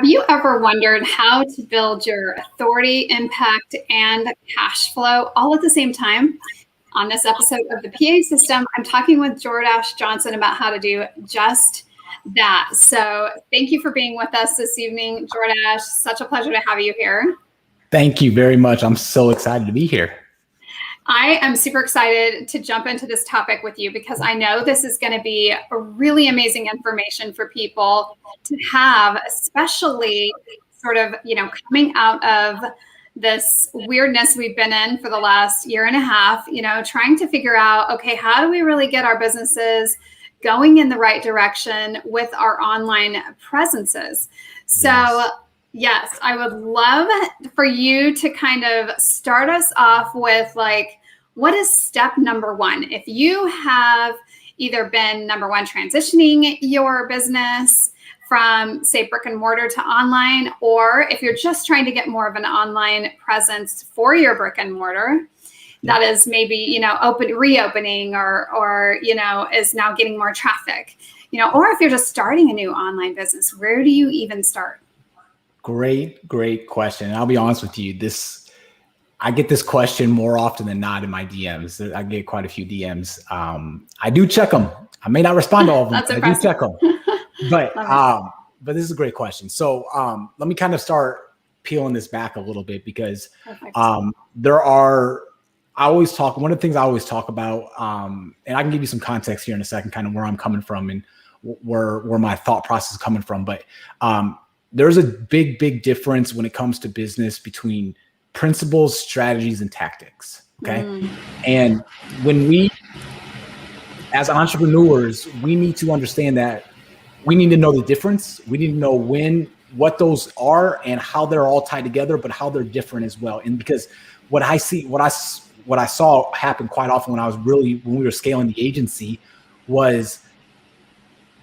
Have you ever wondered how to build your authority, impact, and cash flow all at the same time? On this episode of the PA System, I'm talking with Jordache Johnson about how to do just that. So thank you for being with us this evening, Jordache. Such a pleasure to have you here. Thank you very much. I'm so excited to be here. I am super excited to jump into this topic with you because I know this is going to be a really amazing information for people to have, especially sort of, coming out of this weirdness we've been in for the last year and a half, trying to figure out, okay, how do we really get our businesses going in the right direction with our online presences? So yes, I would love for you to kind of start us off with what is step number one? If you have either been number one, transitioning your business from say brick and mortar to online, or if you're just trying to get more of an online presence for your brick and mortar, that is maybe, reopening or is now getting more traffic, or if you're just starting a new online business, where do you even start? Great question. And I'll be honest with you, I get this question more often than not in my DMs. I get quite a few DMs. I do check them. I may not respond to all of them. That's but impressive. I do check them. But this is a great question. So let me kind of start peeling this back a little bit because one of the things I always talk about, and I can give you some context here in a second, kind of where I'm coming from and where my thought process is coming from. But there's a big difference when it comes to business between principles, strategies, and tactics. Okay. And when we, as entrepreneurs, we need to understand that we need to know the difference. We need to know what those are and how they're all tied together, but how they're different as well. And because what I saw happen quite often when we were scaling the agency was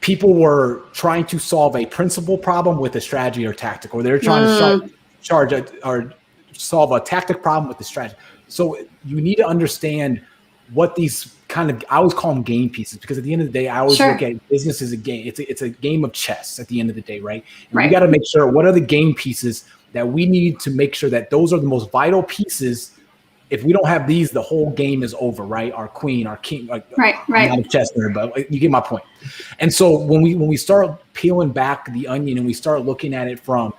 people were trying to solve a principal problem with a strategy or tactic, or they're trying to solve a tactic problem with the strategy. So you need to understand what these I always call them game pieces, because at the end of the day, I always look at business as a game. It's a game of chess at the end of the day, right? And we got to make sure what are the game pieces that we need to make sure that those are the most vital pieces. If we don't have these, the whole game is over, right? Our queen, our king, I'm not a chess nerd, but you get my point. And so when we start peeling back the onion and we start looking at it from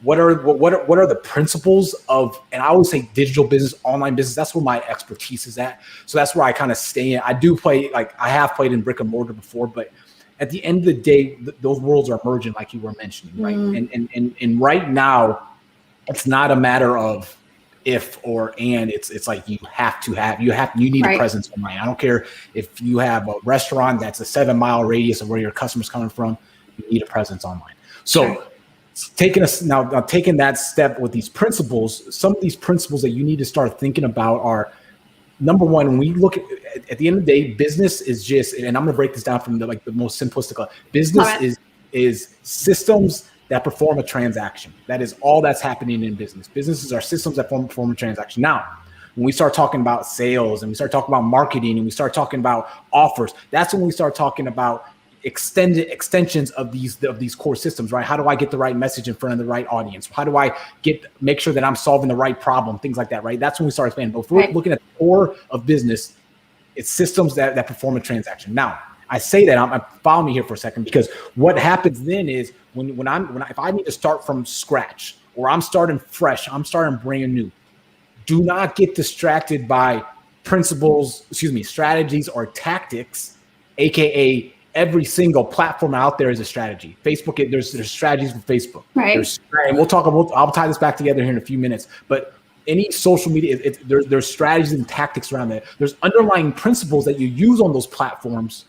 what are the principles of, and I always say digital business, online business, that's where my expertise is at. So that's where I kind of stay in. I do play, I have played in brick and mortar before, but at the end of the day, those worlds are merging, like you were mentioning, right? And right now, it's not a matter of if or and, it's like you need a presence online. I don't care if you have a restaurant that's a 7-mile radius of where your customer's coming from, you need a presence online. So taking that step with these principles, some of these principles that you need to start thinking about are, number one, when we look at the end of the day, business is just, and I'm going to break this down from the most simplistic level. Business is systems that perform a transaction. That is all that's happening in business. Businesses are systems that perform a transaction. Now, when we start talking about sales and we start talking about marketing and we start talking about offers, that's when we start talking about extensions of these core systems, right? How do I get the right message in front of the right audience? How do I make sure that I'm solving the right problem? Things like that, right? That's when we start expanding. But if we're looking at the core of business, it's systems that perform a transaction. Now, I say that, follow me here for a second, because what happens then is if I need to start from scratch, or I'm starting fresh, I'm starting brand new, do not get distracted by strategies or tactics, AKA every single platform out there is a strategy. Facebook, there's strategies for Facebook. Right. And I'll tie this back together here in a few minutes. But any social media, there's strategies and tactics around that. There's underlying principles that you use on those platforms,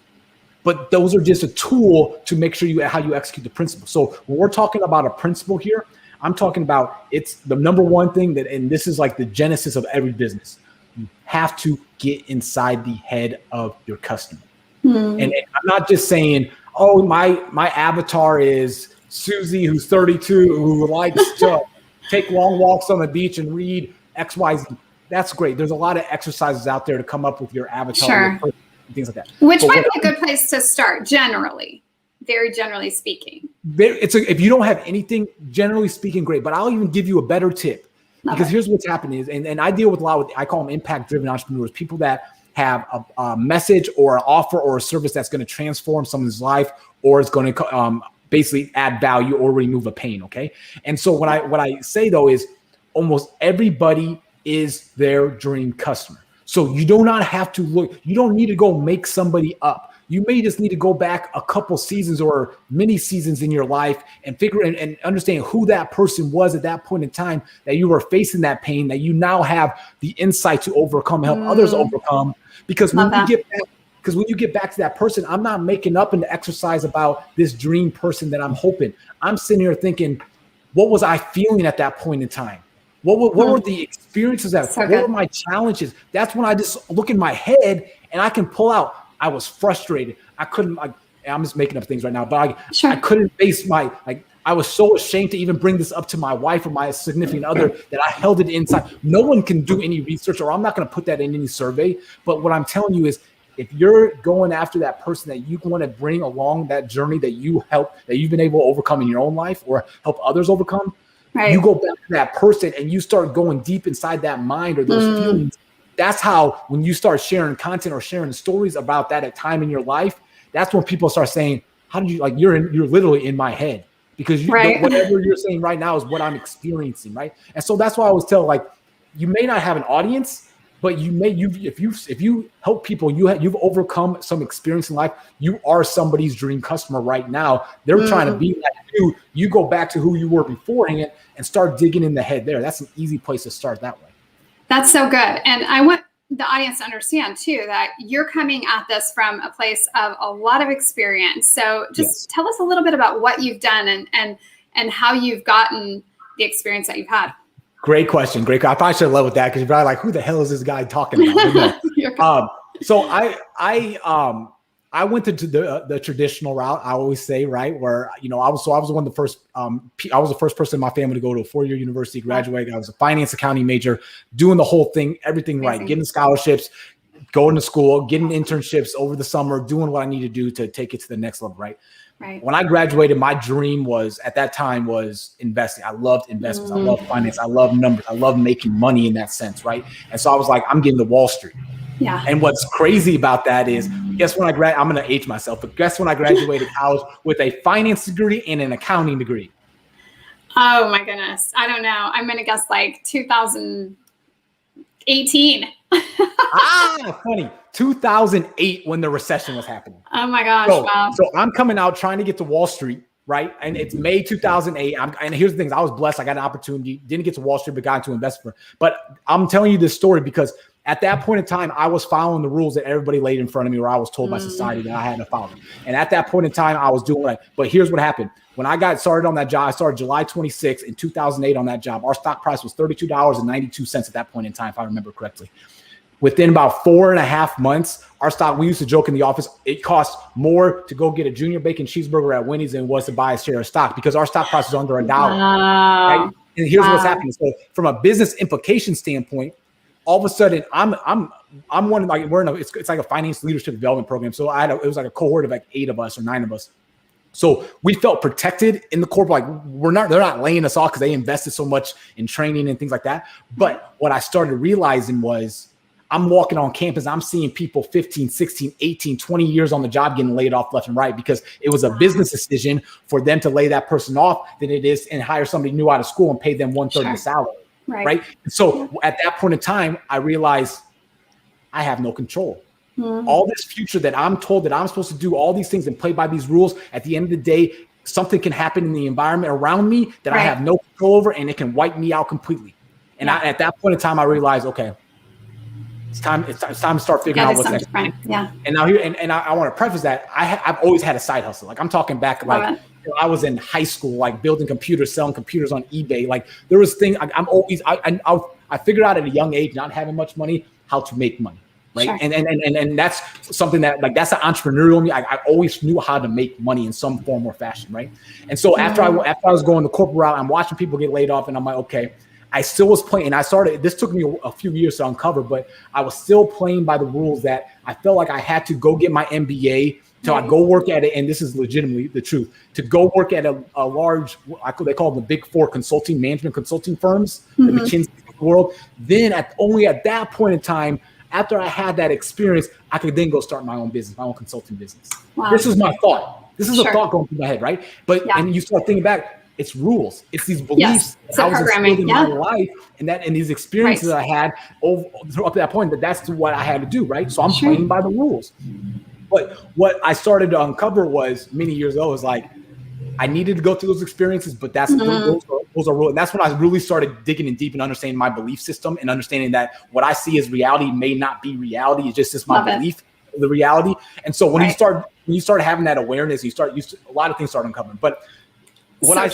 but those are just a tool to make sure how you execute the principle. So when we're talking about a principle here, I'm talking about, it's the number one thing and this is like the genesis of every business. You have to get inside the head of your customer. And I'm not just saying, oh, my avatar is Susie, who's 32, who likes to take long walks on the beach and read XYZ. That's great. There's a lot of exercises out there to come up with your avatar, and things like that. Which might be a good place to start, very generally speaking. if you don't have anything, generally speaking, great. But I'll even give you a better tip, because here's what's happening is, and I deal with a lot with, I call them impact-driven entrepreneurs, people that have a message or an offer or a service that's going to transform someone's life, or it's going to basically add value or remove a pain. Okay. And so what I say though is almost everybody is their dream customer. So you do not have to look, you don't need to go make somebody up. You may just need to go back a couple seasons or many seasons in your life and figure and understand who that person was at that point in time that you were facing that pain, that you now have the insight to overcome, help others overcome. Because when you get back to that person, I'm not making up an exercise about this dream person that I'm hoping. I'm sitting here thinking, what was I feeling at that point in time? What were the experiences what were my challenges? That's when I just look in my head and I can pull out. I was frustrated. I'm just making up things right now, but I couldn't face I was so ashamed to even bring this up to my wife or my significant other that I held it inside. No one can do any research, or I'm not going to put that in any survey. But what I'm telling you is, if you're going after that person that you want to bring along that journey that you've been able to overcome in your own life or help others overcome, you go back to that person and you start going deep inside that mind or those feelings. That's how, when you start sharing content or sharing stories about that at time in your life, that's when people start saying, how did you, you're literally in my head, because whatever you're saying right now is what I'm experiencing. Right. And so that's why I always tell, you may not have an audience, but if you help people, you've overcome some experience in life. You are somebody's dream customer right now. They're trying to be like you. You go back to who you were beforehand and start digging in the head there. That's an easy place to start that way. That's so good. And I want the audience to understand too, that you're coming at this from a place of a lot of experience. So just tell us a little bit about what you've done and how you've gotten the experience that you've had. Great question. I probably should have led with that, because you're probably like, who the hell is this guy talking about? So I went to the traditional route, I always say, right? Where, I was one of the first, I was the first person in my family to go to a 4-year university, graduate. I was a finance accounting major, doing the whole thing, everything right, getting scholarships, going to school, getting internships over the summer, doing what I need to do to take it to the next level, right? When I graduated, my dream at that time was investing. I loved investments. I loved finance. I loved numbers. I loved making money in that sense, right? And so I was like, I'm getting to Wall Street. Yeah. And what's crazy about that is, guess when I'm going to age myself, but guess when I graduated college with a finance degree and an accounting degree? Oh my goodness. I don't know. I'm going to guess 2018. Funny. 2008, when the recession was happening. Oh my gosh. Wow. So I'm coming out trying to get to Wall Street, right? And it's May 2008. And here's the thing. I was blessed. I got an opportunity, didn't get to Wall Street, but got into investment. But I'm telling you this story because at that point in time, I was following the rules that everybody laid in front of me, or I was told by society that I had to follow them. And at that point in time, I was doing it. But here's what happened. When I got started on that job, I started July 26th in 2008 on that job. Our stock price was $32.92 at that point in time, if I remember correctly. Within about 4.5 months, our stock, we used to joke in the office, it costs more to go get a junior bacon cheeseburger at Wendy's than it was to buy a share of stock, because our stock price was under $1. Right? And here's what's happening. So from a business implication standpoint, all of a sudden, I'm one, it's like a finance leadership development program. So it was like a cohort of 8 of us or 9 of us. So we felt protected in the corporate, they're not laying us off because they invested so much in training and things like that. But what I started realizing was, I'm walking on campus, I'm seeing people 15, 16, 18, 20 years on the job getting laid off left and right, because it was a business decision for them to lay that person off than it is and hire somebody new out of school and pay them 1/3 the salary. Right. And so at that point in time, I realized I have no control. All this future that I'm told that I'm supposed to do all these things and play by these rules, at the end of the day, something can happen in the environment around me that I have no control over, and it can wipe me out completely. And at that point in time, I realized, okay, it's time to start figuring out what's next. Yeah. And now here, and I want to preface that I've always had a side hustle. I'm talking back I was in high school, selling computers on eBay. There was things I figured out at a young age, not having much money, how to make money. Right. Sure. And that's something that that's an entrepreneurial me. I always knew how to make money in some form or fashion. Right. And so after I was going the corporate route, I'm watching people get laid off, and I'm like, okay, I still was playing. And this took me a few years to uncover, but I was still playing by the rules that I felt like I had to go get my MBA So I go work at it, and this is legitimately the truth, to go work at a large, they call them the big four management consulting firms, the McKinsey of the world. Then only at that point in time, after I had that experience, I could then go start my own business, my own consulting business. Wow. This is my thought. This is a thought going through my head, right? But and you start thinking back, it's rules. It's these beliefs that I was instilled in my life, and these experiences I had up to that point. That's what I had to do, right? So I'm playing by the rules. But what I started to uncover was many years ago was like, I needed to go through those experiences, but those are rules. And that's when I really started digging in deep and understanding my belief system and understanding that what I see as reality may not be reality. It's just my belief, the reality. And so when you start having that awareness, a lot of things start uncovering. But long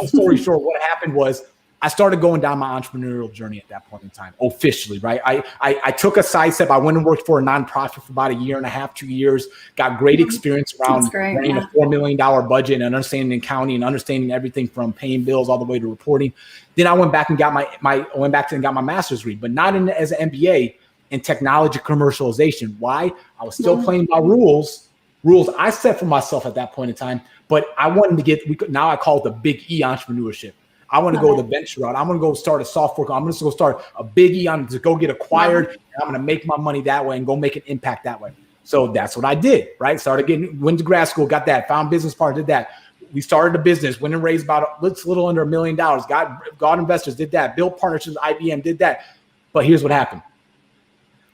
story short, what happened was I started going down my entrepreneurial journey at that point in time, officially, right? I took a sidestep. I went and worked for a nonprofit for about 1.5 2 years, got great experience around running a $4 million budget and understanding accounting and understanding everything from paying bills all the way to reporting. Then I went back and got my master's degree, but not as an MBA in technology commercialization. Why? I was still playing by rules I set for myself at that point in time, but I wanted to now I call it the big E entrepreneurship. I want to go the venture route. I'm going to go start a software. I'm going to go start a big E to go get acquired. And I'm going to make my money that way and go make an impact that way. So that's what I did, right? Went to grad school, got that, found business partner, did that. We started a business, went and raised about a little under $1 million, got investors, did that, built partnerships with IBM, did that. But here's what happened.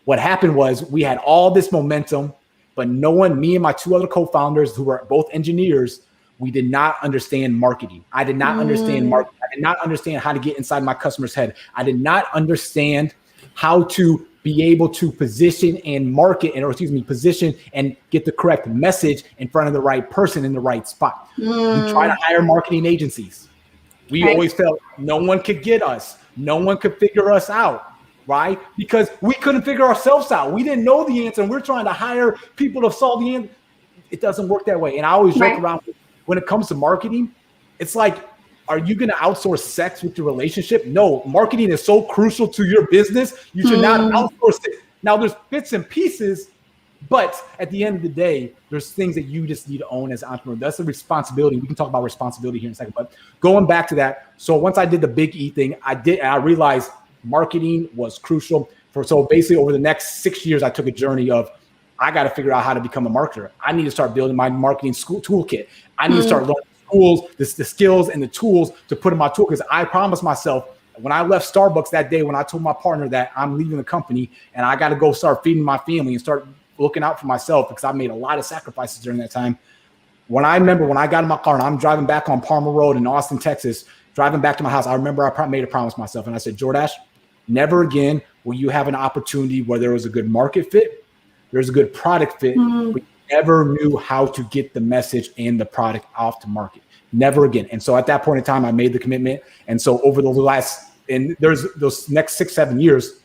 What happened was we had all this momentum, but me and my 2 other co-founders who were both engineers, we did not understand marketing. I did not understand marketing. I did not understand how to get inside my customer's head. I did not understand how to be able to position and position and get the correct message in front of the right person in the right spot. We try to hire marketing agencies. We always felt no one could get us. No one could figure us out, right? Because we couldn't figure ourselves out. We didn't know the answer, and we're trying to hire people to solve the answer. It doesn't work that way. And I always joke around when it comes to marketing, it's like, are you going to outsource sex with your relationship? No, marketing is so crucial to your business. You should not outsource it. Now, there's bits and pieces, but at the end of the day, there's things that you just need to own as an entrepreneur. That's a responsibility. We can talk about responsibility here in a second, but going back to that. So once I did the big E thing, I realized marketing was crucial. So basically over the next 6 years, I took a journey of, I got to figure out how to become a marketer. I need to start building my marketing school toolkit. I need to start learning the skills and the tools to put in my tool. Because I promised myself when I left Starbucks that day, when I told my partner that I'm leaving the company and I got to go start feeding my family and start looking out for myself, because I made a lot of sacrifices during that time. When I got in my car and I'm driving back on Palmer Road in Austin, Texas, driving back to my house, I remember I made a promise to myself. And I said, Jordache, never again will you have an opportunity where there was a good market fit, there's a good product fit, but you never knew how to get the message and the product off to market. Never again. And so at that point in time, I made the commitment. And so over there's those next 6-7 years,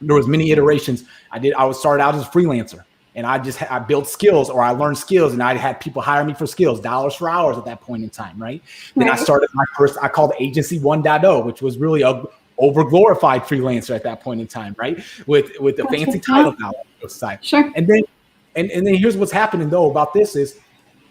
there was many iterations. I started out as a freelancer, and I built skills, or I learned skills, and I had people hire me for skills, dollars for hours at that point in time, right? Then I started my first, I called Agency 1.0, which was really a overglorified freelancer at that point in time, right? With the fancy title now. Sure. And then here's what's happening though about this is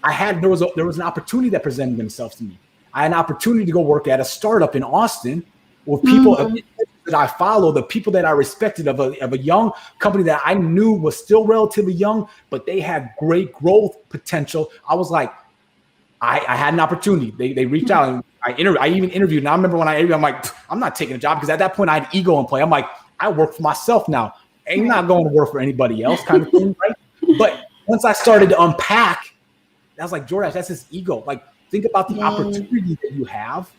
there was an opportunity that presented themselves to me. I had an opportunity to go work at a startup in Austin with people that I follow, the people that I respected of a young company that I knew was still relatively young, but they had great growth potential. I was like, I had an opportunity. They reached out and I even interviewed. And I remember when I interviewed, I'm like, I'm not taking a job, because at that point I had ego in play. I'm like, I work for myself now. I'm not going to work for anybody else, kind of thing, right? But once I started to unpack, I was like, Jordache, that's his ego. Like, think about the opportunity that you have.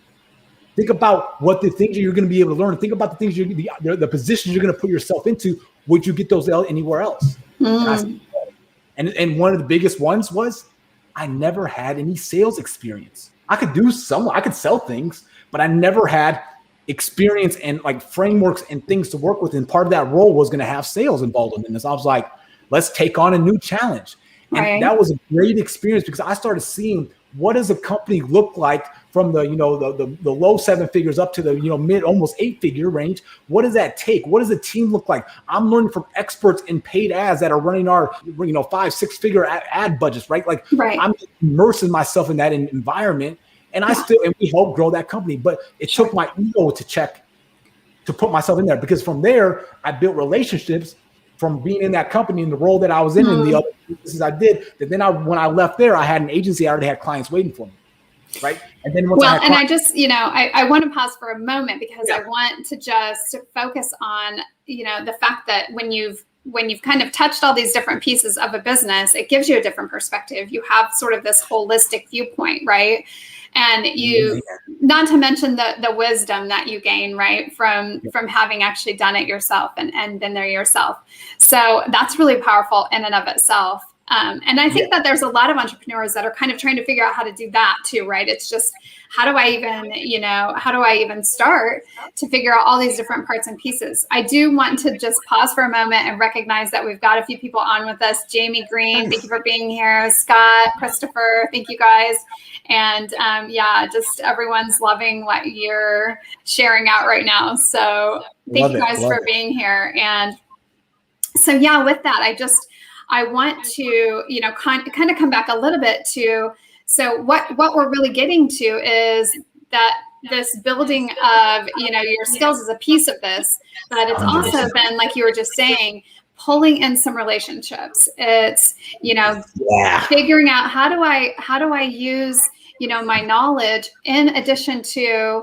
Think about what the things you're going to be able to learn. Think about the things the positions you're going to put yourself into. Would you get those anywhere else? And one of the biggest ones was I never had any sales experience. I could sell things, but I never had experience and like frameworks and things to work with. And part of that role was going to have sales involved in this. I was like, let's take on a new challenge. And that was a great experience, because I started seeing, what does a company look like from the, the low 7 figures up to the, mid almost 8-figure range. What does that take? What does the team look like? I'm learning from experts in paid ads that are running our, 5-6 figure ad budgets, right? Like I'm immersing myself in that environment, and and we help grow that company. But it took my ego to put myself in there, because from there I built relationships from being in that company in the role that I was in and the other businesses I did. That then when I left there, I had an agency. I already had clients waiting for me. Right. And then I just, I want to pause for a moment, because I want to just focus on, the fact that when you've kind of touched all these different pieces of a business, it gives you a different perspective. You have sort of this holistic viewpoint, right? And not to mention the wisdom that you gain, right, from having actually done it yourself and been there yourself. So that's really powerful in and of itself. And I think that there's a lot of entrepreneurs that are kind of trying to figure out how to do that too, right? It's just, how do I even start to figure out all these different parts and pieces? I do want to just pause for a moment and recognize that we've got a few people on with us. Jamie Green, thank you for being here. Scott, Christopher, thank you guys. And just everyone's loving what you're sharing out right now. So thank you guys for being here. And so, with that, I want to, kind of come back a little bit to, so what we're really getting to is that this building of, your skills is a piece of this, but it's also then, like you were just saying, pulling in some relationships. It's, figuring out how do I use, my knowledge in addition to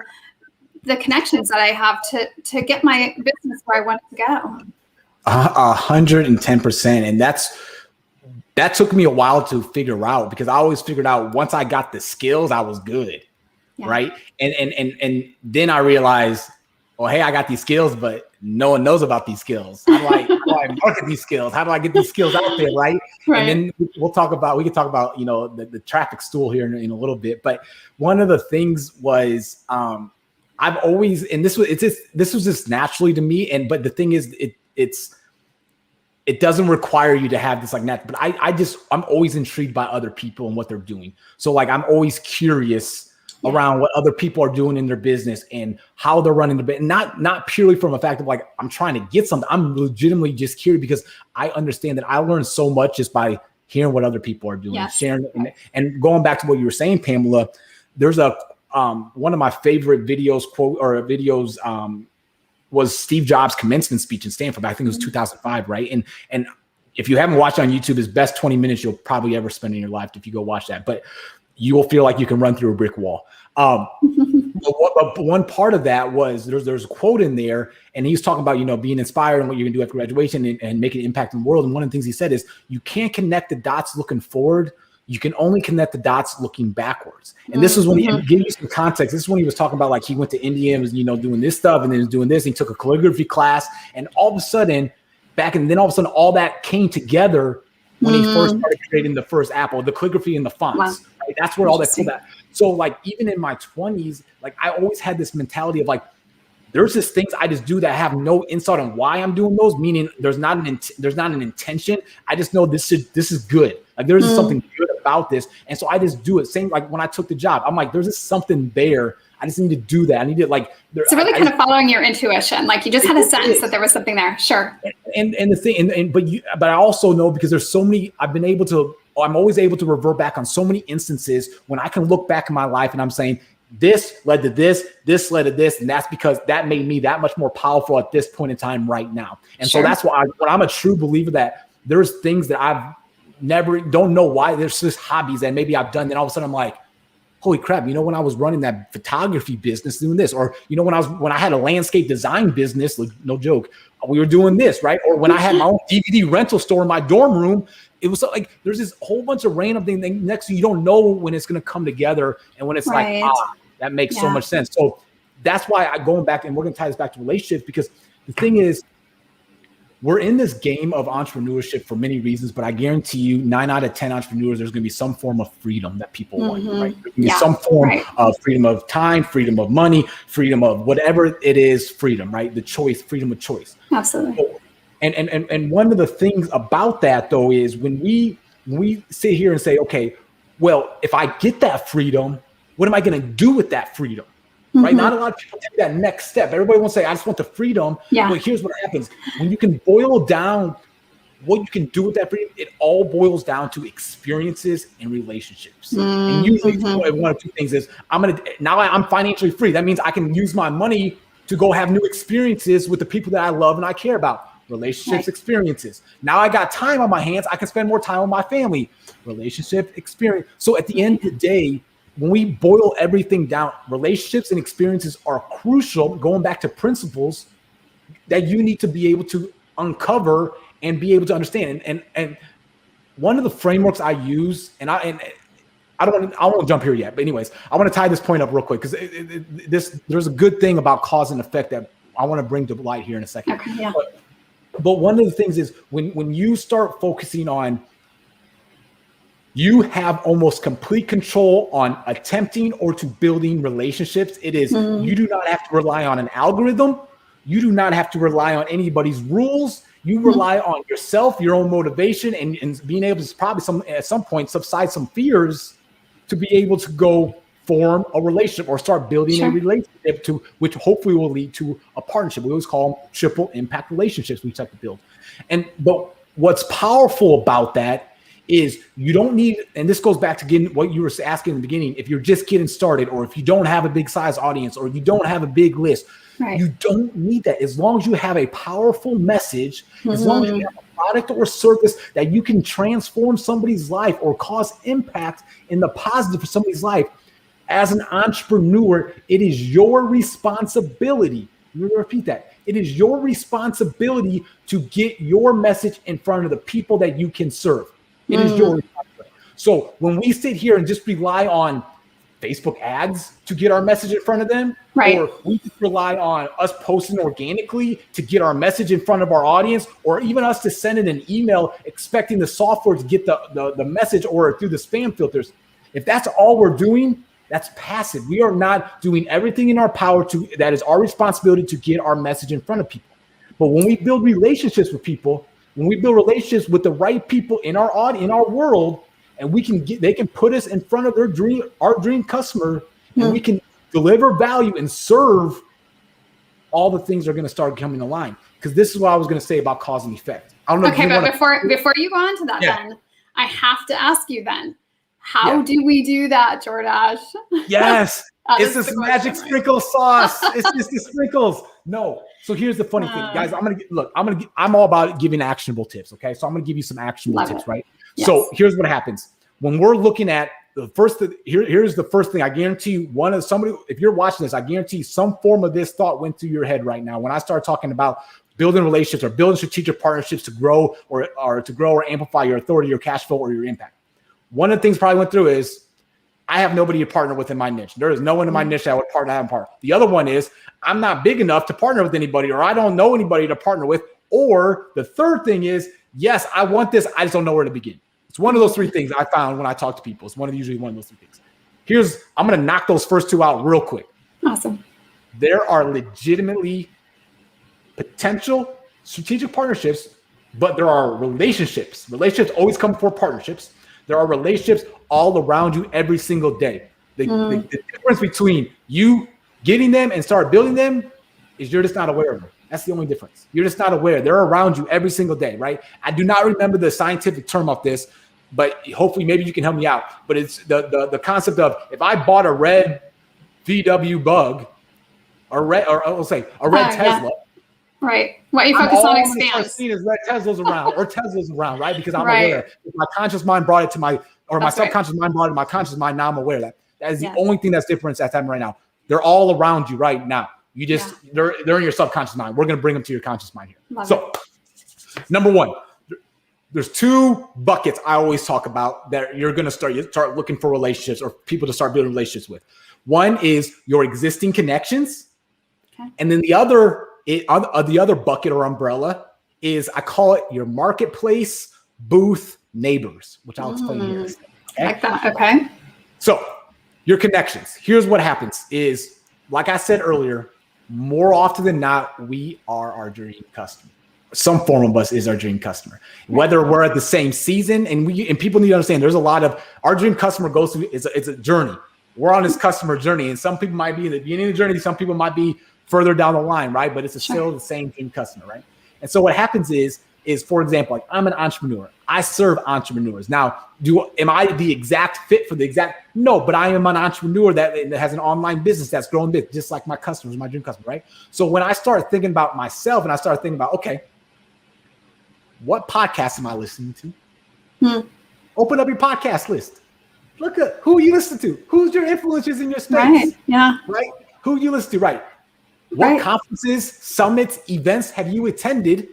the connections that I have to get my business where I want it to go. 110%. And that took me a while to figure out, because I always figured out once I got the skills, I was good. Right. And then I realized, hey, I got these skills, but no one knows about these skills. How do I market these skills? How do I get these skills out there? Right. And then we can talk about, the traffic stool here in a little bit. But one of the things was, I've always, and this was just naturally to me. But the thing is, it doesn't require you to have this like that, but I'm always intrigued by other people and what they're doing. So like, I'm always curious around what other people are doing in their business and how they're running the business. Not purely from a fact of like, I'm trying to get something. I'm legitimately just curious, because I understand that I learn so much just by hearing what other people are doing, sharing. And going back to what you were saying, Pamela, there's one of my favorite videos was Steve Jobs' commencement speech in Stanford. I think it was 2005, right? And if you haven't watched on YouTube, his best 20 minutes you'll probably ever spend in your life if you go watch that. But you will feel like you can run through a brick wall. But one part of that was there's a quote in there, and he's talking about being inspired and what you're gonna do after graduation and making an impact in the world. And one of the things he said is, you can't connect the dots looking forward. You can only connect the dots looking backwards. And this was when he gave you some context. This is when he was talking about, like, he went to India and was, doing this stuff, and then he was doing this. And he took a calligraphy class, and all of a sudden all that came together when he first started creating the first Apple, the calligraphy and the fonts. Wow. Right? That's where all that pulled out. So like, even in my 20s, like, I always had this mentality of like, there's just things I just do that have no insight on why I'm doing those. Meaning there's not an intention. I just know this is good. Like, there's something good about this. And so I just do it. Same like when I took the job, I'm like, there's just something there. I just need to do that. I need to like. So really kind of following your intuition. Like, you just had a sense that there was something there. Sure. And the thing, but I also know, because there's so many, I'm always able to revert back on so many instances when I can look back in my life and I'm saying, this led to this, this led to this. And that's because that made me that much more powerful at this point in time right now. And so that's why I'm a true believer that there's things that I've don't know why, there's just hobbies that maybe I've done. Then all of a sudden I'm like, holy crap, when I was running that photography business doing this, or, when I had a landscape design business, like, no joke, we were doing this, right? Or when I had my own DVD rental store in my dorm room, it was like, there's this whole bunch of random things. Next thing you don't know when it's going to come together. And when it's like, that makes so much sense. So that's why going back, and we're going to tie this back to relationships, because the thing is, we're in this game of entrepreneurship for many reasons, but I guarantee you 9 out of 10 entrepreneurs, there's going to be some form of freedom that people want, right? There's going to be some form of freedom of time, freedom of money, freedom of whatever it is, freedom, right? The choice, freedom of choice. Absolutely. So, and one of the things about that, though, is when we sit here and say, okay, well, if I get that freedom, What am I going to do with that freedom? Right? Not a lot of people take that next step. Everybody wants to say, I just want the freedom. Yeah. But here's what happens. When you can boil down what you can do with that freedom, it all boils down to experiences and relationships. And usually one of two things is I'm financially free. That means I can use my money to go have new experiences with the people that I love and I care about. Relationships, experiences. Now I got time on my hands. I can spend more time with my family. Relationship, experience. So at the end of the day, when we boil everything down, relationships and experiences are crucial, going back to principles that you need to be able to uncover and be able to understand. And one of the frameworks I use, and I don't want to jump here yet, but anyways, I want to tie this point up real quick because there's a good thing about cause and effect that I want to bring to light here in a second. Okay, yeah. But one of the things is when you start focusing on, you have almost complete control on attempting or to building relationships. It is, you do not have to rely on an algorithm. You do not have to rely on anybody's rules. You rely on yourself, your own motivation, and being able to probably at some point subside some fears to be able to go form a relationship or start building a relationship to which hopefully will lead to a partnership. We always call them triple impact relationships we have to build. But what's powerful about that is you don't need, and this goes back to getting what you were asking in the beginning, if you're just getting started or if you don't have a big size audience or you don't have a big list, you don't need that. As long as you have a powerful message, as long as you have a product or service that you can transform somebody's life or cause impact in the positive for somebody's life, as an entrepreneur, it is your responsibility. Let me repeat that. It is your responsibility to get your message in front of the people that you can serve. It is your responsibility. So when we sit here and just rely on Facebook ads to get our message in front of them, or we just rely on us posting organically to get our message in front of our audience, or even us to send in an email expecting the software to get the message or through the spam filters, if that's all we're doing, that's passive. We are not doing everything in our power that is our responsibility to get our message in front of people. But when we build relationships with people, when we build relationships with the right people in our audience, in our world, and they can put us in front of our dream customer, and we can deliver value and serve, all the things are going to start coming to line. Because this is what I was going to say about cause and effect. I don't know. Okay, but before you go on to that, then I have to ask you then, how do we do that, Jordache? Yes. It's this magic sprinkle sauce. It's just the sprinkles. No. So here's the funny thing, guys. I'm all about giving actionable tips. Okay. So I'm going to give you some actionable tips, right? Yes. So here's what happens when we're looking at here's the first thing. I guarantee you, if you're watching this, I guarantee some form of this thought went through your head right now. When I start talking about building relationships or building strategic partnerships to grow or amplify your authority, your cash flow, or your impact. One of the things probably went through is, I have nobody to partner with in my niche. There is no one in my niche that I would partner. The other one is, I'm not big enough to partner with anybody, or I don't know anybody to partner with. Or the third thing is, yes, I want this, I just don't know where to begin. It's one of those three things I found when I talk to people. It's usually one of those three things. I'm going to knock those first two out real quick. Awesome. There are legitimately potential strategic partnerships, but there are relationships. Relationships always come before partnerships. There are relationships all around you every single day. The difference between you getting them and start building them is you're just not aware of them. That's the only difference. You're just not aware. They're around you every single day, right? I do not remember the scientific term of this, but hopefully maybe you can help me out. But it's the concept of, if I bought a red VW Bug, a red Tesla. Right. What you focus on expands. Seeing is red Teslas around or Teslas around, right? Because I'm aware. If my conscious mind brought it to my subconscious mind brought it to my conscious mind. Now I'm aware of that. That is the only thing that's different that's happening right now. They're all around you right now. You just they're in your subconscious mind. We're going to bring them to your conscious mind here. Number one, there's two buckets I always talk about that you're going to start looking for relationships or people to start building relationships with. One is your existing connections, and then the other bucket or umbrella is, I call it your marketplace booth neighbors, which I'll explain here. Okay? Like that. Okay. So your connections. Here's what happens is, like I said earlier, more often than not, we are our dream customer. Some form of us is our dream customer. Whether we're at the same season, and people need to understand, there's a lot of our dream customer goes through. It's a journey. we're on this customer journey, and some people might be in the beginning of the journey, some people might be further down the line, right? But it's still the same dream customer, right? And so what happens is for example, like I'm an entrepreneur. I serve entrepreneurs. Now, am I the exact fit for the exact? No, but I am an entrepreneur that has an online business that's growing big, just like my customers, my dream customer, right? So when I start thinking about myself and I start thinking about, okay, what podcast am I listening to? Open up your podcast list. Look at who you listen to. Who's your influencers in your space? Right. Yeah. Right. Who you listen to? Right. What conferences, summits, events have you attended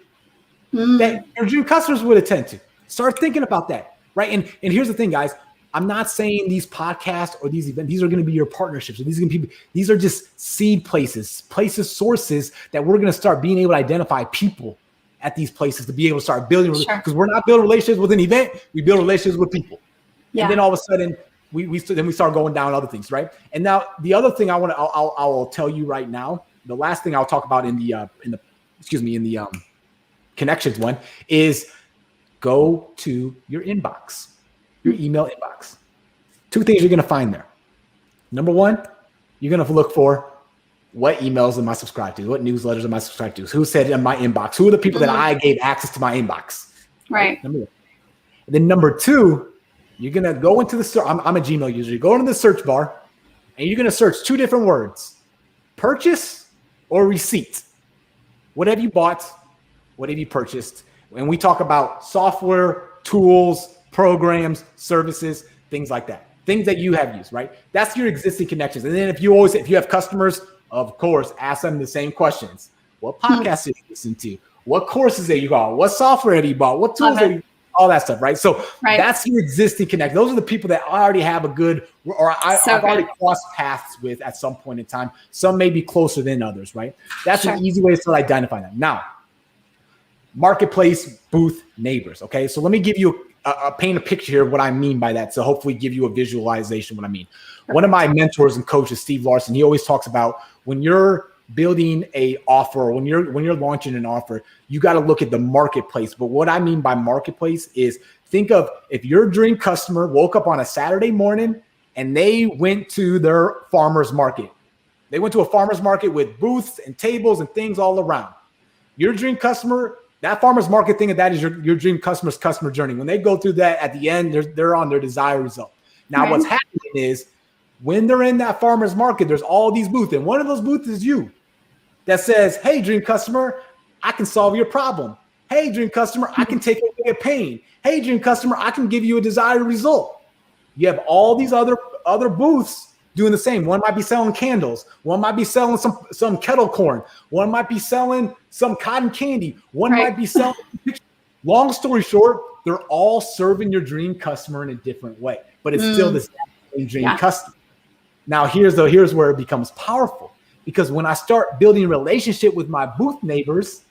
that your dream customers would attend to? Start thinking about that. Right. And here's the thing, guys. I'm not saying these podcasts or these events, these are going to be your partnerships. Or these are just seed places, sources that we're going to start being able to identify people at these places to be able to start building, because we're not building relationships with an event, we build relationships with people. And then all of a sudden we start going down other things, right? And now the other thing I'll tell you right now, the last thing I'll talk about in the connections one is go to your inbox, your email inbox. Two things you're going to find there. Number one, you're going to look for what emails am I subscribed to? What newsletters am I subscribed to? Who said in my inbox? Who are the people that I gave access to my inbox? Right. Number one. And then number two, you're going to go into the I'm a Gmail user. You go into the search bar and you're going to search two different words: purchase or receipt. What have you bought? What have you purchased? And we talk about software, tools, programs, services, things like that. Things that you have used, right? That's your existing connections. And then if you have customers, of course, ask them the same questions. What podcasts did you listen to? What courses have you got? What software have you bought? What tools have you bought? All that stuff, right? So that's your existing connect. Those are the people that I already have a good, or I've already crossed paths with at some point in time. Some may be closer than others, right? That's an easy way to start identifying them. Now, marketplace, booth, neighbors, okay? So let me give you paint a picture here of what I mean by that. So hopefully give you a visualization of what I mean. One of my mentors and coaches, Steve Larson, he always talks about when you're building a offer, or when you're launching an offer, you got to look at the marketplace. But what I mean by marketplace is, think of if your dream customer woke up on a Saturday morning and they went to their farmer's market. They went to a farmer's market with booths and tables and things all around. Your dream customer, that farmer's market thing, that is your dream customer's customer journey. When they go through that, at the end, they're on their desired result. Now, what's happening is, when they're in that farmer's market, there's all these booths. And one of those booths is you, that says, hey, dream customer, I can solve your problem. Hey, dream customer, I can take away a pain. Hey, dream customer, I can give you a desired result. You have all these other booths doing the same. One might be selling candles. One might be selling some kettle corn. One might be selling some cotton candy. One might be selling pictures. Long story short, they're all serving your dream customer in a different way, but it's still the same dream customer. Now, here's where it becomes powerful, because when I start building a relationship with my booth neighbors,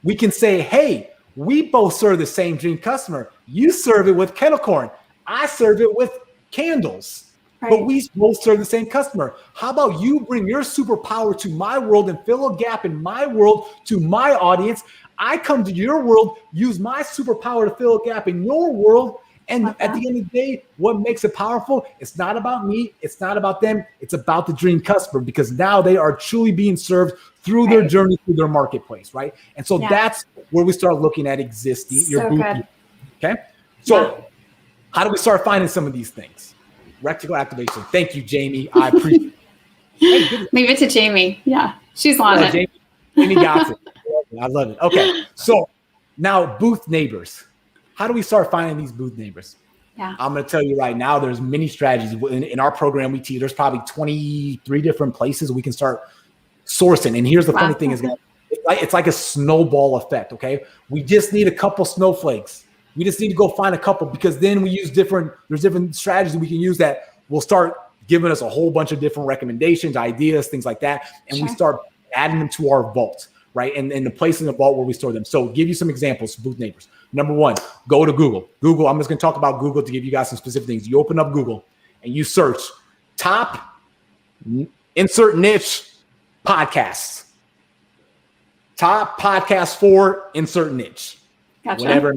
we can say, hey, we both serve the same dream customer. You serve it with kettle corn. I serve it with candles, but we both serve the same customer. How about you bring your superpower to my world and fill a gap in my world to my audience? I come to your world, use my superpower to fill a gap in your world. And at the end of the day, what makes it powerful? It's not about me. It's not about them. It's about the dream customer, because now they are truly being served through their journey, through their marketplace, right? And so that's where we start looking at existing your booth. Okay. So how do we start finding some of these things? Reticle activation. Thank you, Jamie. I appreciate it. Leave it to Jamie. Yeah. She's on it. Jamie got it. I love it. Okay. So now booth neighbors. How do we start finding these booth neighbors? Yeah. I'm going to tell you right now, there's many strategies. In our program, we teach, there's probably 23 different places we can start sourcing. And here's the funny thing is, it's like a snowball effect, okay? We just need a couple snowflakes. We just need to go find a couple, because then we use there's different strategies we can use that will start giving us a whole bunch of different recommendations, ideas, things like that. And we start adding them to our vault, right? And the place in the vault where we store them. So give you some examples, booth neighbors. Number one, go to Google. Google, I'm just going to talk about Google to give you guys some specific things. You open up Google and you search top insert niche podcasts. Top podcasts for insert niche. Gotcha. Whatever,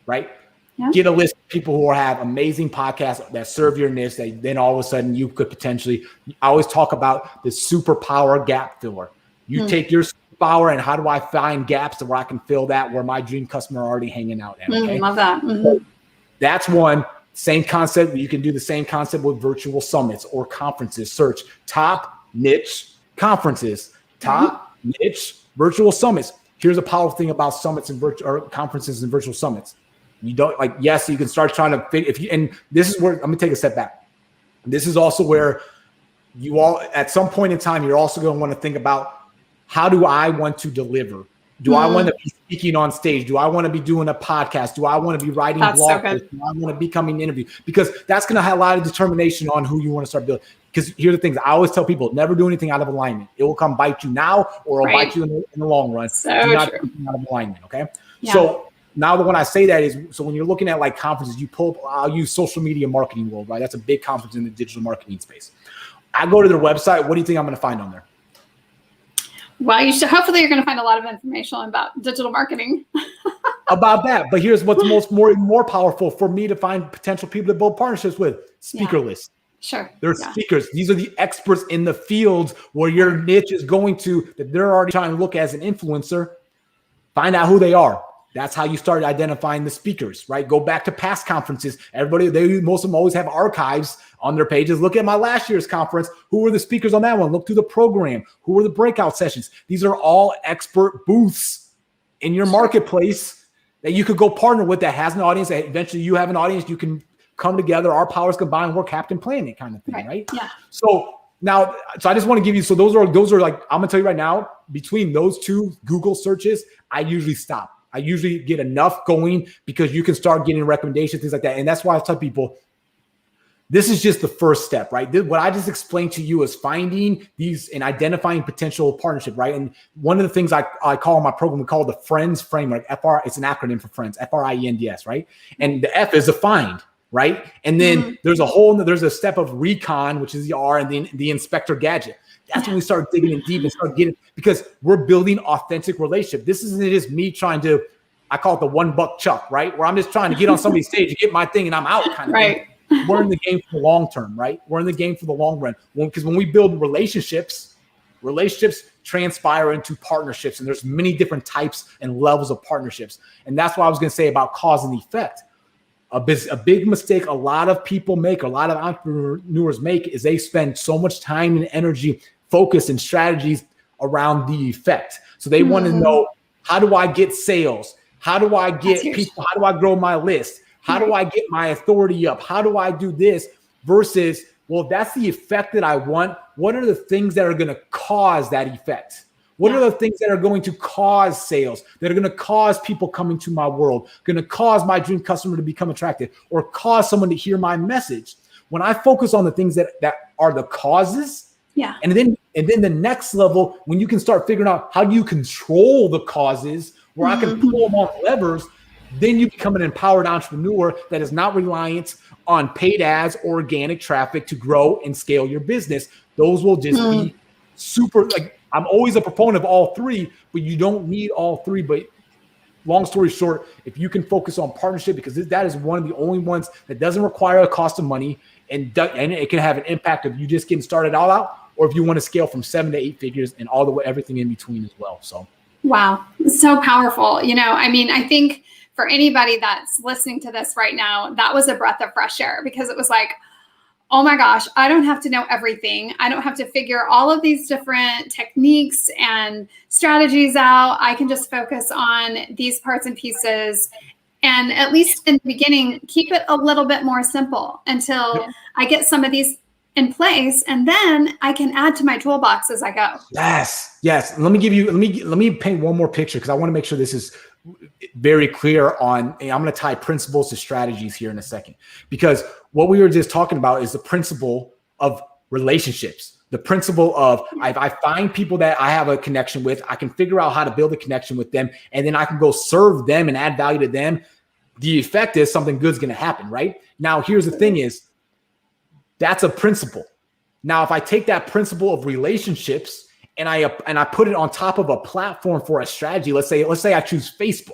right? Yeah. Get a list of people who have amazing podcasts that serve your niche. That then all of a sudden you could potentially. I always talk about the superpower gap filler. You take your superpower and how do I find gaps where I can fill that where my dream customer are already hanging out at. Okay, love that. So that's one. Same concept. You can do the same concept with virtual summits or conferences. Search top niche conferences, top niche virtual summits. Here's a powerful thing about summits and conferences and virtual summits. You don't like, yes, you can start trying to figure and this is where I'm gonna take a step back. This is also where you all, at some point in time, you're also going to want to think about how do I want to deliver? Do I want to be speaking on stage? Do I want to be doing a podcast? Do I want to be writing blog posts? Do I want to be coming to interview? Because that's going to have a lot of determination on who you want to start building. Because here's the things I always tell people: never do anything out of alignment. It will come bite you now, or it'll bite you in the long run. So do not true. do anything out of alignment. Okay. Yeah. So now that when I say that is, so when you're looking at like conferences, you pull. I'll use social media marketing world, right? That's a big conference in the digital marketing space. I go to their website. What do you think I'm going to find on there? Well, hopefully you're going to find a lot of information about digital marketing. About that. But here's what's more powerful for me to find potential people to build partnerships with: speaker lists. Sure. They're speakers. These are the experts in the fields where your niche is going to, that they're already trying to look as an influencer. Find out who they are. That's how you start identifying the speakers, right? Go back to past conferences. Most of them always have archives on their pages. Look at my last year's conference. Who were the speakers on that one? Look through the program. Who were the breakout sessions? These are all expert booths in your marketplace that you could go partner with, that has an audience, that eventually you have an audience. You can come together. Our powers combine, we're Captain Planet kind of thing, right? Yeah. So I just want to give you, so those are like, I'm gonna tell you right now, between those two Google searches, I usually stop. I usually get enough going because you can start getting recommendations, things like that. And that's why I tell people, this is just the first step, right? What I just explained to you is finding these and identifying potential partnership, right? And one of the things I call in my program, we call the Friends Framework. It's an acronym for Friends, FRIENDS, right? And the F is the find, right? And then there's a step of recon, which is the R, and then the inspector gadget. That's when we start digging in deep and start getting, because we're building authentic relationship. This isn't just me trying to, I call it the $1 chuck, right? Where I'm just trying to get on somebody's stage and get my thing and I'm out kind of thing. We're in the game for the long term, right? We're in the game for the long run. Because when we build relationships transpire into partnerships, and there's many different types and levels of partnerships. And that's what I was going to say about cause and effect. A big mistake a lot of people make, a lot of entrepreneurs make, is they spend so much time and energy, focus, and strategies around the effect. So they want to know, how do I get sales? How do I get people? How do I grow my list? How do I get my authority up? How do I do this? Versus, well, that's the effect that I want. What are the things that are going to cause that effect? What are the things that are going to cause sales, that are going to cause people coming to my world, going to cause my dream customer to become attractive, or cause someone to hear my message? When I focus on the things that are the causes, and then the next level, when you can start figuring out how do you control the causes, where I can pull them on levers, then you become an empowered entrepreneur that is not reliant on paid ads or organic traffic to grow and scale your business. Those will just be super, like, I'm always a proponent of all three, but you don't need all three. But long story short, if you can focus on partnership, because that is one of the only ones that doesn't require a cost of money, and it can have an impact of you just getting started all out, or if you want to scale from 7 to 8 figures and all the way, everything in between as well. So, wow, so powerful. I mean, I think for anybody that's listening to this right now, that was a breath of fresh air, because it was like, oh my gosh, I don't have to know everything. I don't have to figure all of these different techniques and strategies out. I can just focus on these parts and pieces. And at least in the beginning, keep it a little bit more simple until I get some of these in place. And then I can add to my toolbox as I go. Yes. Let me paint one more picture, because I want to make sure this is very clear on, and I'm going to tie principles to strategies here in a second, because what we were just talking about is the principle of relationships. The principle of, if I find people that I have a connection with, I can figure out how to build a connection with them, and then I can go serve them and add value to them. The effect is something good's going to happen, right? Now, here's the thing is, that's a principle. Now, if I take that principle of relationships and I put it on top of a platform for a strategy, let's say I choose Facebook.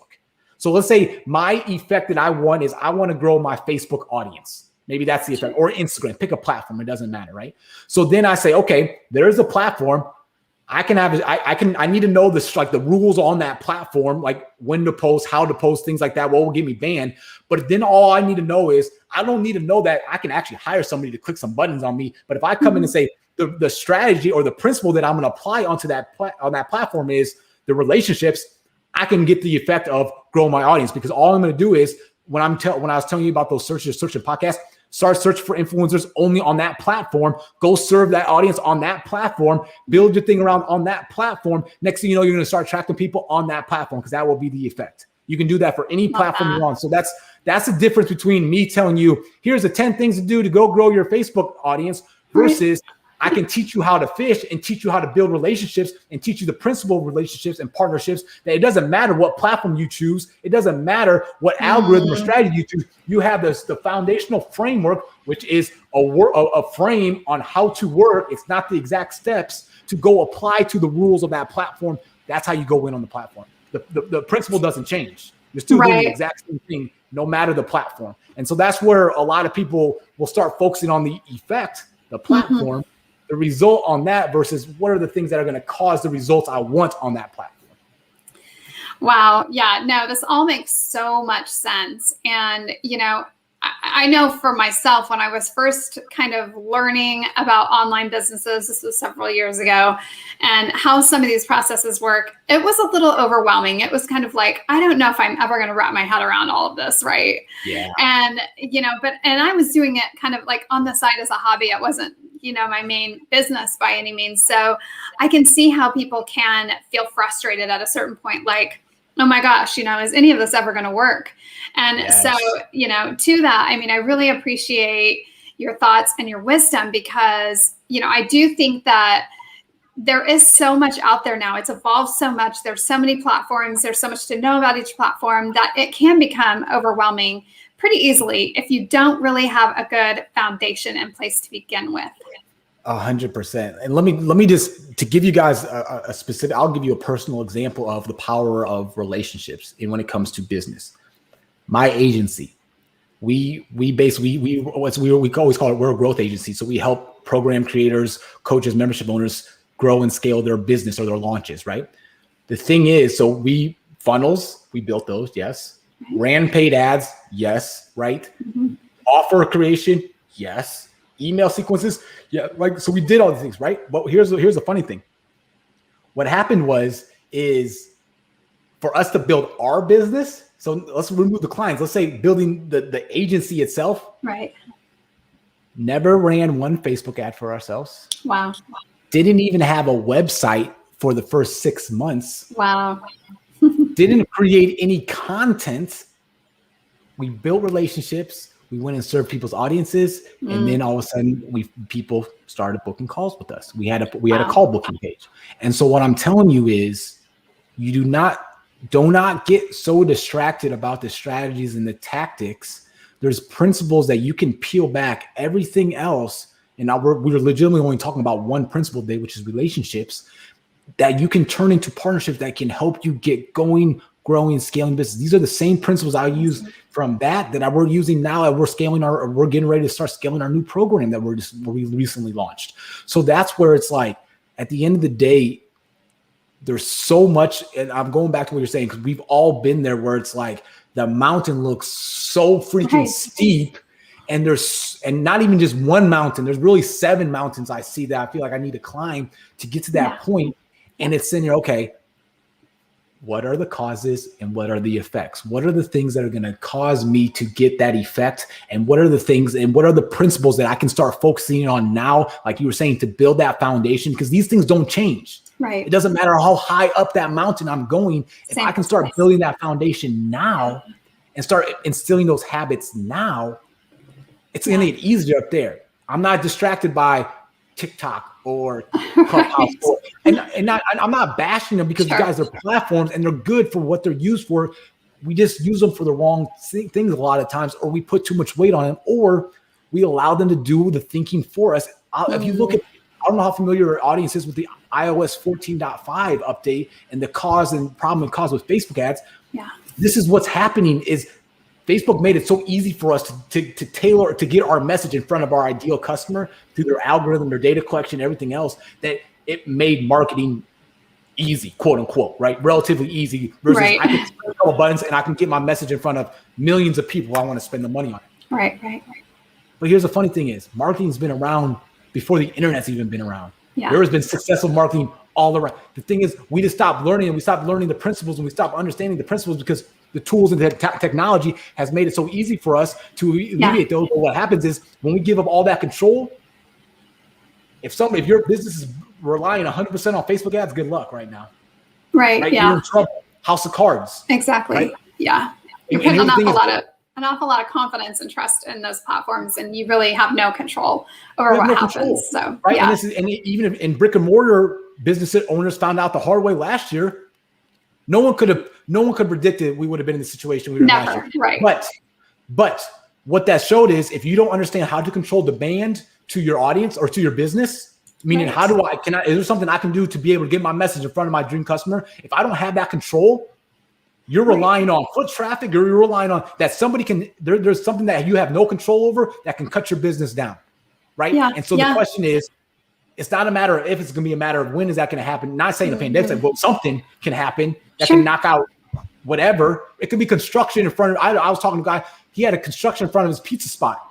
So let's say my effect that I want is I want to grow my Facebook audience. Maybe that's the effect, or Instagram, pick a platform. It doesn't matter, right? So then I say, okay, there's a platform. I need to know this, like the rules on that platform, like when to post, how to post, things like that. What will get me banned? But then all I need to know is I don't need to know that I can actually hire somebody to click some buttons on me. But if I come in and say the strategy or the principle that I'm going to apply onto that on that platform is the relationships, I can get the effect of grow my audience, because all I'm going to do is when I was telling you about those search and podcasts, start searching for influencers only on that platform. Go serve that audience on that platform. Build your thing around on that platform. Next thing you know, you're going to start attracting people on that platform, because that will be the effect. You can do that for any platform you're on. So that's the difference between me telling you, here's the 10 things to do to go grow your Facebook audience, versus I can teach you how to fish and teach you how to build relationships and teach you the principle of relationships and partnerships, that it doesn't matter what platform you choose. It doesn't matter what algorithm or strategy you choose. You have the foundational framework, which is a frame on how to work. It's not the exact steps to go apply to the rules of that platform. That's how you go in on the platform. The principle doesn't change. You're still doing the exact same thing, no matter the platform. And so that's where a lot of people will start focusing on the effect, the platform, the result on that, versus what are the things that are going to cause the results I want on that platform. Wow. Yeah, no, this all makes so much sense. And, I know for myself, when I was first kind of learning about online businesses, this was several years ago, and how some of these processes work, it was a little overwhelming. It was kind of like, I don't know if I'm ever going to wrap my head around all of this. Right. Yeah. And, and I was doing it kind of like on the side as a hobby. It wasn't, my main business by any means. So I can see how people can feel frustrated at a certain point, like, oh my gosh, is any of this ever going to work? And so, to that, I really appreciate your thoughts and your wisdom, because, I do think that there is so much out there now. It's evolved so much. There's so many platforms. There's so much to know about each platform that it can become overwhelming pretty easily if you don't really have a good foundation in place to begin with. 100%. And let me just, to give you guys a specific, I'll give you a personal example of the power of relationships when it comes to business. My agency, we always call it, we're a growth agency. So we help program creators, coaches, membership owners grow and scale their business or their launches, right? The thing is, so we built those, yes. Ran paid ads, yes, right? Offer creation, yes. Email sequences, yeah, like, so we did all the things, right? But here's the funny thing. What happened is for us to build our business, so let's remove the clients. Let's say building the agency itself. Right. Never ran one Facebook ad for ourselves. Wow. Didn't even have a website for the first 6 months. Wow. Didn't create any content. We built relationships. We went and served people's audiences, and then all of a sudden, people started booking calls with us. We had a call booking page, and so what I'm telling you is, you do not get so distracted about the strategies and the tactics. There's principles that you can peel back. Everything else, and now we're legitimately only talking about one principle today, which is relationships, that you can turn into partnerships that can help you get going, growing, scaling business. These are the same principles I use from that we're using now. We're getting ready to start scaling our new program that we recently launched. So that's where it's like, at the end of the day, there's so much, and I'm going back to what you're saying, because we've all been there, where it's like the mountain looks so freaking steep, and not even just one mountain. There's really 7 mountains I see that I feel like I need to climb to get to that point. And it's in there, okay, what are the causes and what are the effects? What are the things that are going to cause me to get that effect? And what are the things and what are the principles that I can start focusing on now, like you were saying, to build that foundation? Because these things don't change. Right. It doesn't matter how high up that mountain I'm going. If I can start building that foundation now and start instilling those habits now, it's going to get easier up there. I'm not distracted by TikTok or Clubhouse. I'm not bashing them, because you guys are platforms and they're good for what they're used for. We just use them for the wrong things a lot of times, or we put too much weight on them, or we allow them to do the thinking for us. If you look at, I don't know how familiar your audience is with the iOS 14.5 update and the cause and problem and cause with Facebook ads. Yeah. this is what's happening is Facebook made it so easy for us to tailor, to get our message in front of our ideal customer through their algorithm, their data collection, everything else, that it made marketing easy, quote unquote, right? Relatively easy versus I can press a couple buttons and I can get my message in front of millions of people I want to spend the money on it. Right. But here's the funny thing is marketing's been around before the internet's even been around. Yeah. There has been successful marketing all around. The thing is, we just stopped learning, and we stopped learning the principles, and we stopped understanding the principles because the tools and the technology has made it so easy for us to alleviate those. But what happens is when we give up all that control, if your business is relying 100% on Facebook ads, good luck right now. Right. Yeah. You're in trouble. House of cards. Exactly. Right? Yeah. You're putting an awful lot of confidence and trust in those platforms, and you really have no control over what happens. So, right. And even in brick and mortar business owners found out the hard way last year. No one could predict it. We would have been in the situation we were in last year. Right. But what that showed is if you don't understand how to control demand to your audience or to your business, meaning is there something I can do to be able to get my message in front of my dream customer? If I don't have that control, you're relying on foot traffic, or you're relying on that somebody can, there's something that you have no control over that can cut your business down. Right. Yeah. And so the question is, it's not a matter of if, it's going to be a matter of when is that going to happen. Not saying the pandemic, but something can happen that can knock out whatever. It could be construction in front of, I was talking to a guy, he had a construction in front of his pizza spot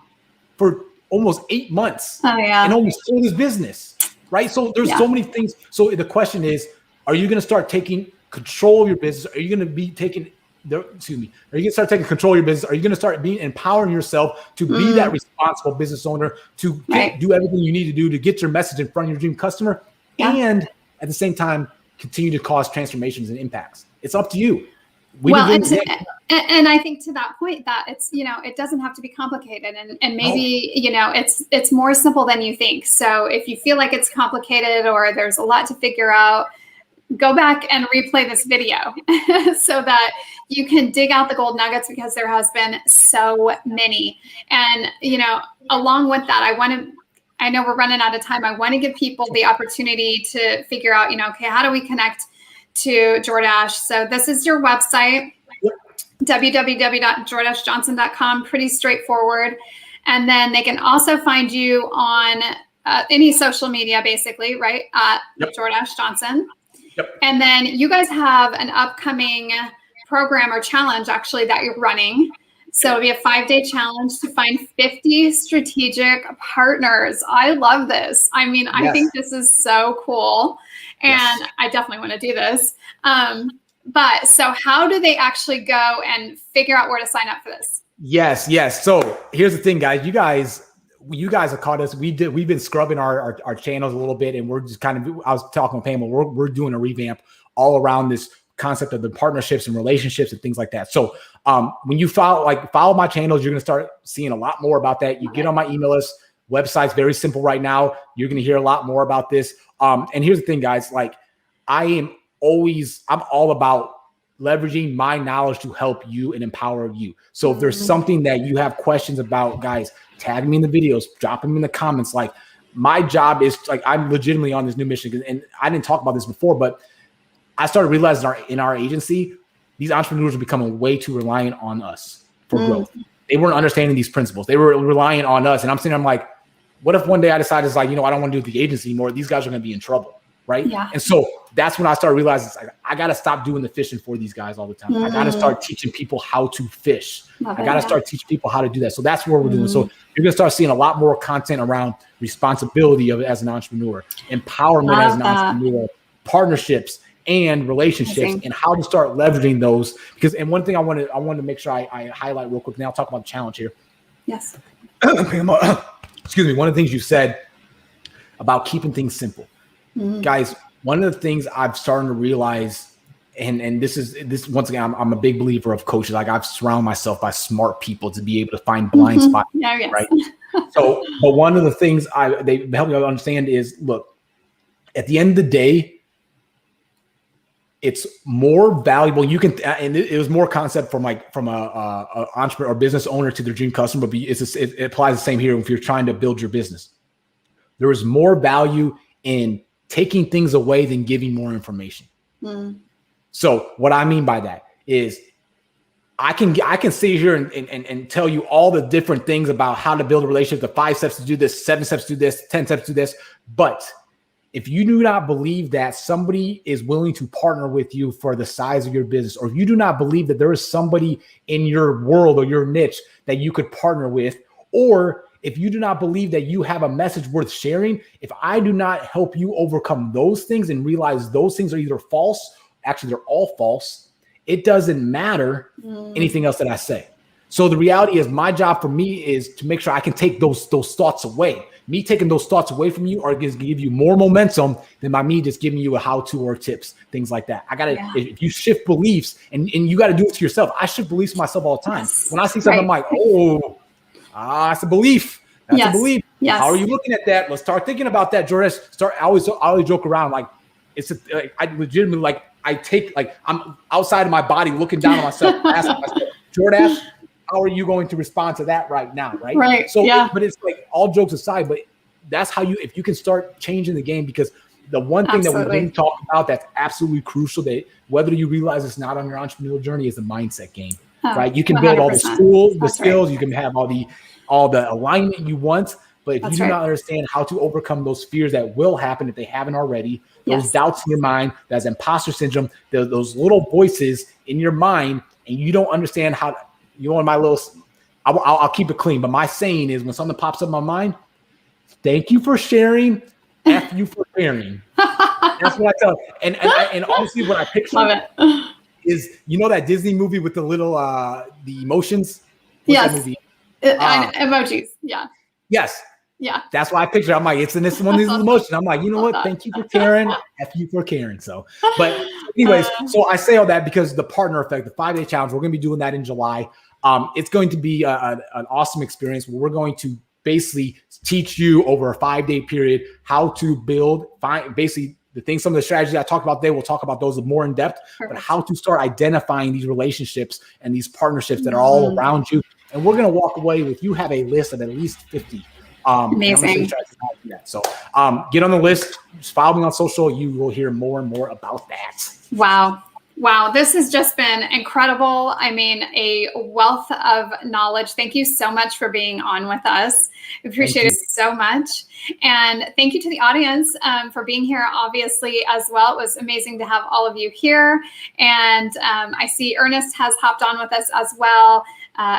for almost 8 months and almost sold his business. Right. So there's so many things. So the question is, are you going to start taking control of your business? Are you going to be taking, are you going to start taking control of your business? Are you going to start empowering yourself to be that responsible business owner, to do everything you need to do to get your message in front of your dream customer, and at the same time, continue to cause transformations and impacts? It's up to you. And I think to that point that it's, it doesn't have to be complicated, and maybe, it's more simple than you think. So if you feel like it's complicated or there's a lot to figure out, go back and replay this video so that you can dig out the gold nuggets, because there has been so many. And, along with that, I know we're running out of time. I want to give people the opportunity to figure out, okay, how do we connect to Jordache? So this is your website, www.jordachjohnson.com, pretty straightforward. And then they can also find you on any social media, basically, right? Jordache Johnson. Yep. And then you guys have an upcoming program or challenge actually that you're running. So it'll be a 5-day challenge to find 50 strategic partners. I love this. I mean, I think this is so cool, and I definitely want to do this. But so how do they actually go and figure out where to sign up for this? Yes. So here's the thing, guys. You guys have caught us. We've been scrubbing our channels a little bit, and we're just kind of, I was talking with Pamela, we're doing a revamp all around this concept of the partnerships and relationships and things like that. So when you follow my channels, you're going to start seeing a lot more about that. You get on my email list. Website's very simple right now. You're going to hear a lot more about this. And here's the thing, guys, I'm all about leveraging my knowledge to help you and empower you. So if there's something that you have questions about, guys, tag me in the videos, drop them in the comments. My job is I'm legitimately on this new mission, and I didn't talk about this before, but I started realizing in our agency, these entrepreneurs are becoming way too reliant on us for growth. They weren't understanding these principles. They were relying on us. And I'm sitting there, I'm like, what if one day I decide I don't want to do the agency anymore? These guys are going to be in trouble. Right. Yeah. And so that's when I started realizing I got to stop doing the fishing for these guys all the time. I got to start teaching people how to fish. I got to start teaching people how to do that. So that's what we're doing. So you're going to start seeing a lot more content around responsibility as an entrepreneur, empowerment as an entrepreneur, partnerships and relationships, and how to start leveraging those. And one thing I wanted to make sure I highlight real quick. Now I'll talk about the challenge here. Yes. Excuse me. One of the things you said about keeping things simple. Guys, one of the things I've started to realize, and this once again, I'm a big believer of coaches. I've surrounded myself by smart people to be able to find blind spots, right? So, but one of the things they help me understand is, look, at the end of the day, it's more valuable. You can, and it was more concept from a entrepreneur or business owner to their dream customer, but it applies the same here. If you're trying to build your business, there is more value in taking things away than giving more information. So what I mean by that is I can sit here and tell you all the different things about how to build a relationship, the 5 steps to do this, 7 steps to do this, 10 steps to do this. But if you do not believe that somebody is willing to partner with you for the size of your business, or if you do not believe that there is somebody in your world or your niche that you could partner with, or if you do not believe that you have a message worth sharing, if I do not help you overcome those things and realize those things are either false, actually they're all false, it doesn't matter anything else that I say. So the reality is, my job for me is to make sure I can take those thoughts away. Me taking those thoughts away from you are going to give you more momentum than by me just giving you a how-to or tips, things like that. I got to, if you shift beliefs, and you got to do it to yourself. I shift beliefs to myself all the time. Yes. When I see something, I'm like, that's a belief. That's a belief. Yes. How are you looking at that? Let's start thinking about that, Jordache. I always joke around, like, I legitimately, like, I'm outside of my body looking down on myself, asking myself, Jordache, how are you going to respond to that right now? Right. So, but it's like, all jokes aside, but that's how if you can start changing the game, because the one thing that we didn't talk about that's absolutely crucial, that whether you realize it's not on your entrepreneurial journey, is the mindset game, right? You can build all the skills, you can have all the alignment you want, but if you do not understand how to overcome those fears that will happen if they haven't already, those doubts in your mind, that's imposter syndrome, those little voices in your mind, and you don't understand how, I'll keep it clean, but my saying is, when something pops up in my mind, thank you for sharing, F you for sharing. That's what I tell. And honestly, what I picture is, that Disney movie with the little, the emotions? What's that movie? Emojis. Yeah. Yes. Yeah. That's why I picture. I'm like, it's in this one of these emotions. I'm like, you know what? Thank you for caring. F you for caring. So, but anyways, so I say all that because the partner effect, the 5-day challenge, we're going to be doing that in July. It's going to be an awesome experience where we're going to basically teach you over a 5-day period how to basically the things, some of the strategies I talked about today, we'll talk about those more in depth, but how to start identifying these relationships and these partnerships that are all around you. And we're going to walk away with, you have a list of at least 50. Amazing. So get on the list, just follow me on social. You will hear more and more about that. Wow. This has just been incredible. I mean, a wealth of knowledge. Thank you so much for being on with us. We appreciate it so much. And thank you to the audience for being here, obviously, as well. It was amazing to have all of you here. And I see Ernest has hopped on with us as well.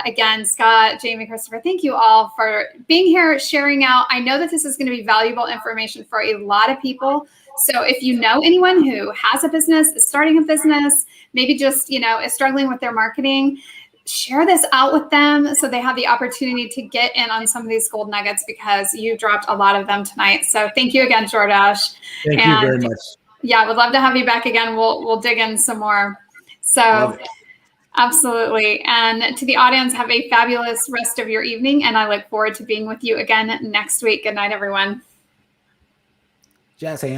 Again, Scott, Jamie, Christopher, thank you all for being here, sharing out. I know that this is going to be valuable information for a lot of people. So if you know anyone who has a business, is starting a business, maybe just, is struggling with their marketing, share this out with them so they have the opportunity to get in on some of these gold nuggets, because you dropped a lot of them tonight. So thank you again, Jordache. Thank you very much. Yeah, would love to have you back again. We'll dig in some more. So absolutely. And to the audience, have a fabulous rest of your evening. And I look forward to being with you again next week. Good night, everyone. Jazz hands.